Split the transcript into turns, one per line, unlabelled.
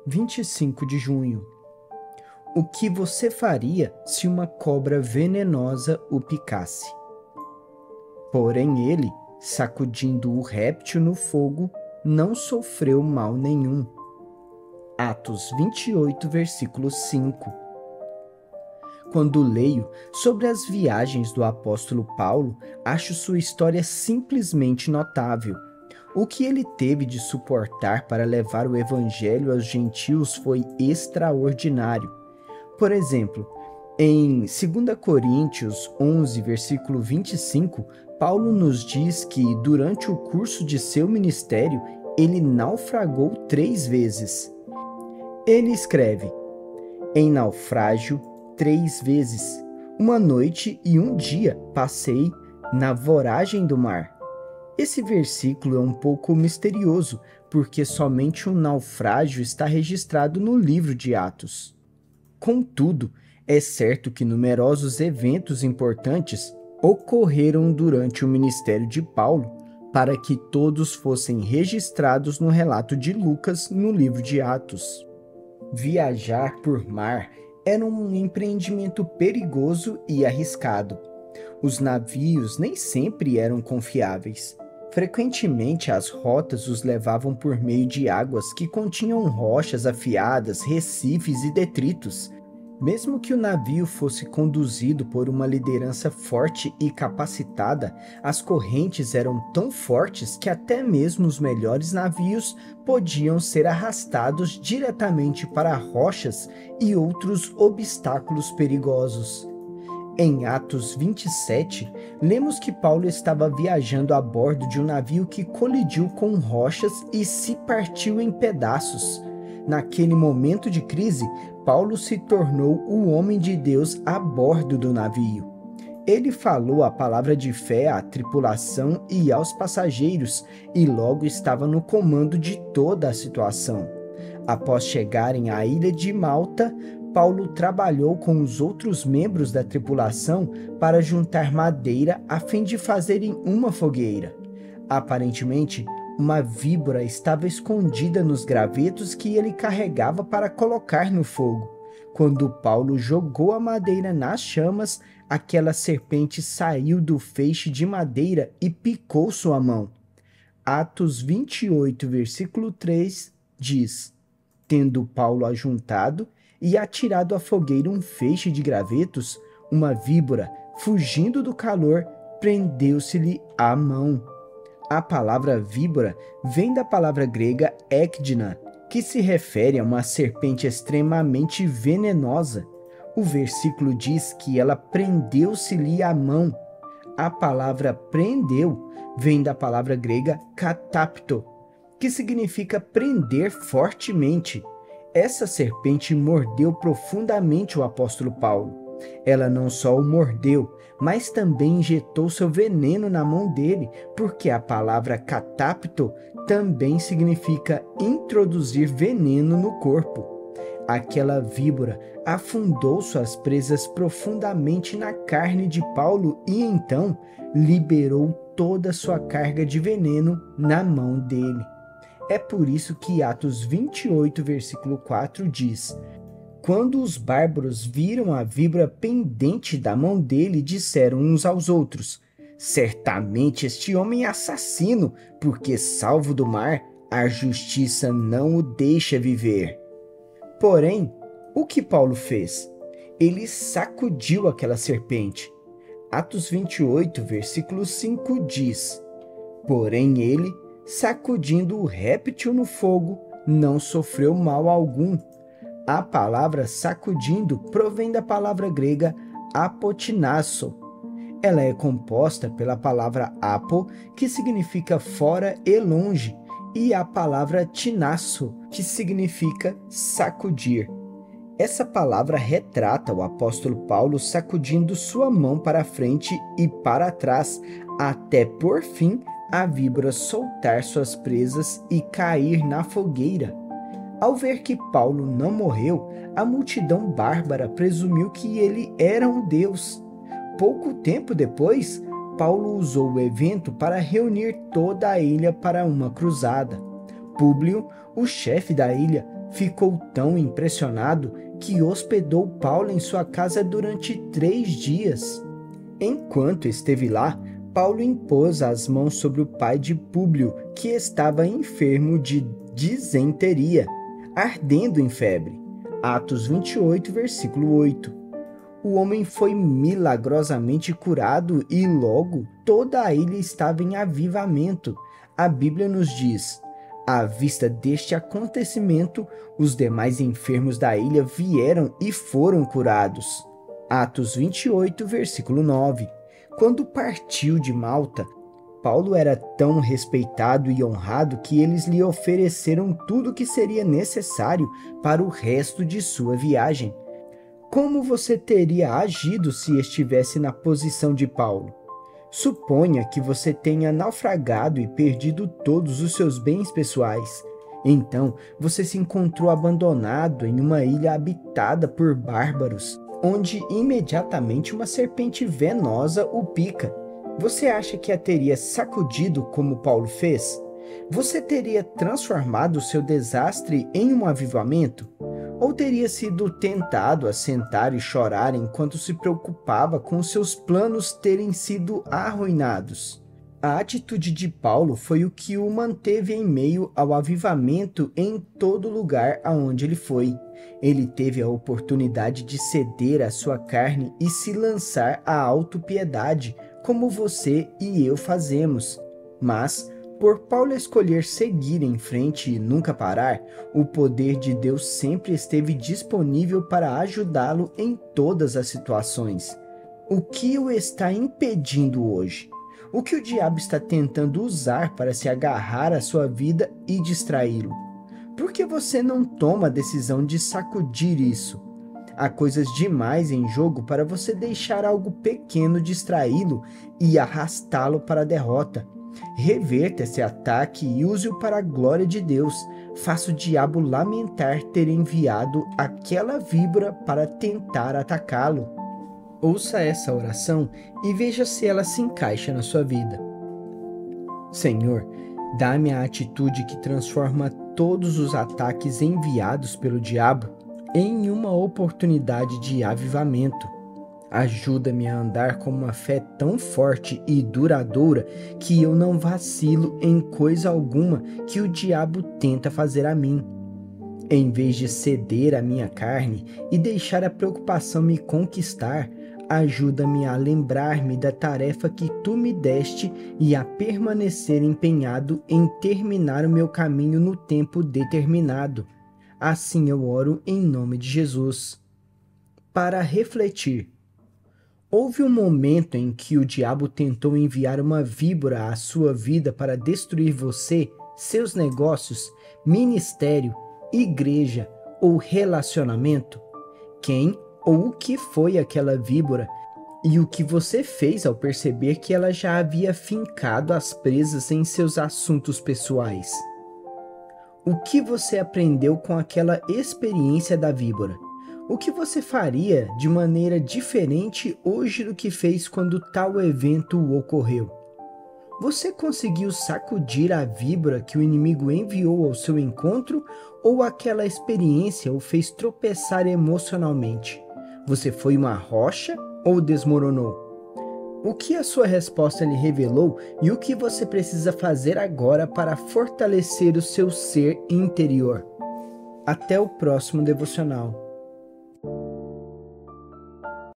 25 de junho. O que você faria se uma cobra venenosa o picasse? Porém ele, sacudindo o réptil no fogo, não sofreu mal nenhum. Atos 28, versículo 5. Quando leio sobre as viagens do apóstolo Paulo, acho sua história simplesmente notável. O que ele teve de suportar para levar o evangelho aos gentios foi extraordinário. Por exemplo, em 2 Coríntios 11, versículo 25, Paulo nos diz que durante o curso de seu ministério, ele naufragou 3 vezes. Ele escreve: em naufrágio 3 vezes, uma noite e um dia passei na voragem do mar. Esse versículo é um pouco misterioso, porque somente um naufrágio está registrado no livro de Atos. Contudo, é certo que numerosos eventos importantes ocorreram durante o ministério de Paulo, para que todos fossem registrados no relato de Lucas no livro de Atos. Viajar por mar era um empreendimento perigoso e arriscado. Os navios nem sempre eram confiáveis. Frequentemente, as rotas os levavam por meio de águas que continham rochas afiadas, recifes e detritos. Mesmo que o navio fosse conduzido por uma liderança forte e capacitada, as correntes eram tão fortes que até mesmo os melhores navios podiam ser arrastados diretamente para rochas e outros obstáculos perigosos. Em Atos 27, lemos que Paulo estava viajando a bordo de um navio que colidiu com rochas e se partiu em pedaços. Naquele momento de crise, Paulo se tornou o homem de Deus a bordo do navio. Ele falou a palavra de fé à tripulação e aos passageiros e logo estava no comando de toda a situação. Após chegarem à ilha de Malta, Paulo trabalhou com os outros membros da tripulação para juntar madeira a fim de fazerem uma fogueira. Aparentemente, uma víbora estava escondida nos gravetos que ele carregava para colocar no fogo. Quando Paulo jogou a madeira nas chamas, aquela serpente saiu do feixe de madeira e picou sua mão. Atos 28, versículo 3, diz: tendo Paulo ajuntado e atirado à fogueira um feixe de gravetos, uma víbora, fugindo do calor, prendeu-se-lhe à mão. A palavra víbora vem da palavra grega ekdna, que se refere a uma serpente extremamente venenosa. O versículo diz que ela prendeu-se-lhe à mão. A palavra prendeu vem da palavra grega katapto, que significa prender fortemente. Essa serpente mordeu profundamente o apóstolo Paulo. Ela não só o mordeu, mas também injetou seu veneno na mão dele, porque a palavra katapto também significa introduzir veneno no corpo. Aquela víbora afundou suas presas profundamente na carne de Paulo e então liberou toda sua carga de veneno na mão dele. É por isso que Atos 28, versículo 4 diz: quando os bárbaros viram a víbora pendente da mão dele, disseram uns aos outros: certamente este homem é assassino, porque, salvo do mar, a justiça não o deixa viver. Porém, o que Paulo fez? Ele sacudiu aquela serpente. Atos 28, versículo 5 diz: porém ele, sacudindo o réptil no fogo, não sofreu mal algum. A palavra sacudindo provém da palavra grega apotinasso. Ela é composta pela palavra apo, que significa fora e longe, e a palavra tinasso, que significa sacudir. Essa palavra retrata o apóstolo Paulo sacudindo sua mão para frente e para trás, até por fim a víbora soltar suas presas e cair na fogueira. Ao ver que Paulo não morreu, a multidão bárbara presumiu que ele era um deus. Pouco tempo depois, Paulo usou o evento para reunir toda a ilha para uma cruzada. Públio, o chefe da ilha, ficou tão impressionado que hospedou Paulo em sua casa durante 3 dias. Enquanto esteve lá, Paulo impôs as mãos sobre o pai de Públio, que estava enfermo de disenteria, ardendo em febre. Atos 28, versículo 8. O homem foi milagrosamente curado e logo toda a ilha estava em avivamento. A Bíblia nos diz: à vista deste acontecimento, os demais enfermos da ilha vieram e foram curados. Atos 28, versículo 9. Quando partiu de Malta, Paulo era tão respeitado e honrado que eles lhe ofereceram tudo o que seria necessário para o resto de sua viagem. Como você teria agido se estivesse na posição de Paulo? Suponha que você tenha naufragado e perdido todos os seus bens pessoais. Então, você se encontrou abandonado em uma ilha habitada por bárbaros, onde imediatamente uma serpente venenosa o pica. Você acha que a teria sacudido como Paulo fez? Você teria transformado o seu desastre em um avivamento? Ou teria sido tentado a sentar e chorar enquanto se preocupava com seus planos terem sido arruinados? A atitude de Paulo foi o que o manteve em meio ao avivamento em todo lugar aonde ele foi. Ele teve a oportunidade de ceder à sua carne e se lançar à autopiedade, como você e eu fazemos. Mas, por Paulo escolher seguir em frente e nunca parar, o poder de Deus sempre esteve disponível para ajudá-lo em todas as situações. O que o está impedindo hoje? O que o diabo está tentando usar para se agarrar à sua vida e distraí-lo? Por que você não toma a decisão de sacudir isso? Há coisas demais em jogo para você deixar algo pequeno distraí-lo e arrastá-lo para a derrota. Reverta esse ataque e use-o para a glória de Deus. Faça o diabo lamentar ter enviado aquela víbora para tentar atacá-lo. Ouça essa oração e veja se ela se encaixa na sua vida. Senhor, dá-me a atitude que transforma todos os ataques enviados pelo diabo em uma oportunidade de avivamento. Ajuda-me a andar com uma fé tão forte e duradoura que eu não vacilo em coisa alguma que o diabo tenta fazer a mim. Em vez de ceder à minha carne e deixar a preocupação me conquistar, ajuda-me a lembrar-me da tarefa que tu me deste e a permanecer empenhado em terminar o meu caminho no tempo determinado. Assim eu oro em nome de Jesus. Para refletir. Houve um momento em que o diabo tentou enviar uma víbora à sua vida para destruir você, seus negócios, ministério, igreja ou relacionamento? Quem ou o que foi aquela víbora e o que você fez ao perceber que ela já havia fincado as presas em seus assuntos pessoais? O que você aprendeu com aquela experiência da víbora? O que você faria de maneira diferente hoje do que fez quando tal evento ocorreu? Você conseguiu sacudir a víbora que o inimigo enviou ao seu encontro ou aquela experiência o fez tropeçar emocionalmente? Você foi uma rocha ou desmoronou? O que a sua resposta lhe revelou e o que você precisa fazer agora para fortalecer o seu ser interior? Até o próximo devocional.